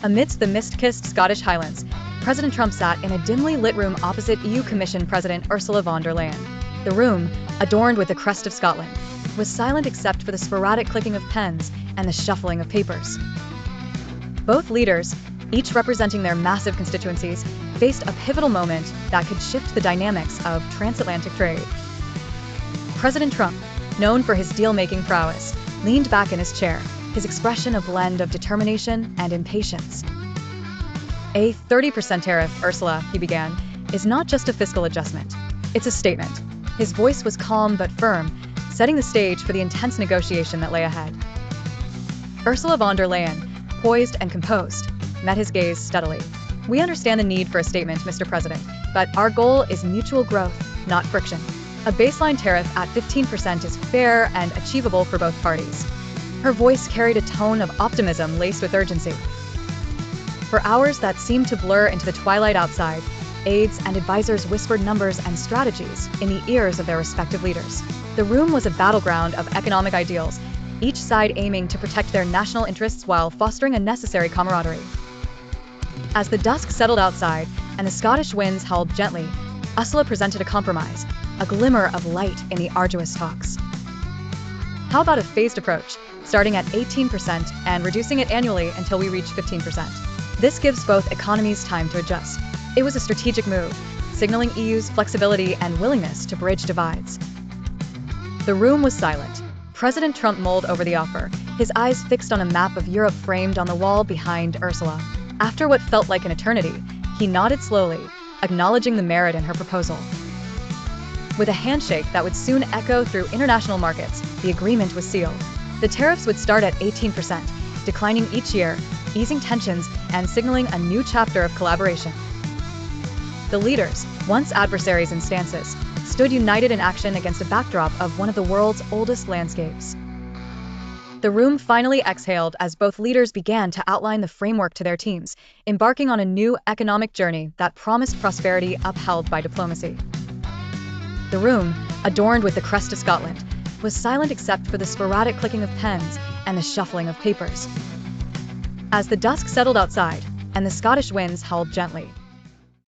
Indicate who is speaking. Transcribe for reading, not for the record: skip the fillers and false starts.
Speaker 1: Amidst the mist-kissed Scottish Highlands, President Trump sat in a dimly lit room opposite EU Commission President Ursula von der Leyen. The room, adorned with the crest of Scotland, was silent except for the sporadic clicking of pens and the shuffling of papers. Both leaders, each representing their massive constituencies, faced a pivotal moment that could shift the dynamics of transatlantic trade. President Trump, known for his deal-making prowess, leaned back in his chair, his expression a blend of determination and impatience. A 30% tariff, Ursula, he began, is not just a fiscal adjustment. It's a statement. His voice was calm but firm, setting the stage for the intense negotiation that lay ahead. Ursula von der Leyen, poised and composed, met his gaze steadily. We understand the need for a statement, Mr. President, but our goal is mutual growth, not friction. A baseline tariff at 15% is fair and achievable for both parties. Her voice carried a tone of optimism laced with urgency. For hours that seemed to blur into the twilight outside, aides and advisors whispered numbers and strategies in the ears of their respective leaders. The room was a battleground of economic ideals, each side aiming to protect their national interests while fostering a necessary camaraderie. As the dusk settled outside and the Scottish winds howled gently, Ursula presented a compromise, a glimmer of light in the arduous talks. How about a phased approach, starting at 18% and reducing it annually until we reach 15%? This gives both economies time to adjust. It was a strategic move, signaling EU's flexibility and willingness to bridge divides. The room was silent. President Trump mulled over the offer, his eyes fixed on a map of Europe framed on the wall behind Ursula. After what felt like an eternity, he nodded slowly, acknowledging the merit in her proposal. With a handshake that would soon echo through international markets, the agreement was sealed. The tariffs would start at 18%, declining each year, easing tensions and signaling a new chapter of collaboration. The leaders, once adversaries in stances, stood united in action against a backdrop of one of the world's oldest landscapes. The room finally exhaled as both leaders began to outline the framework to their teams, embarking on a new economic journey that promised prosperity upheld by diplomacy. The room, adorned with the crest of Scotland, was silent except for the sporadic clicking of pens and the shuffling of papers. As the dusk settled outside and the Scottish winds howled gently,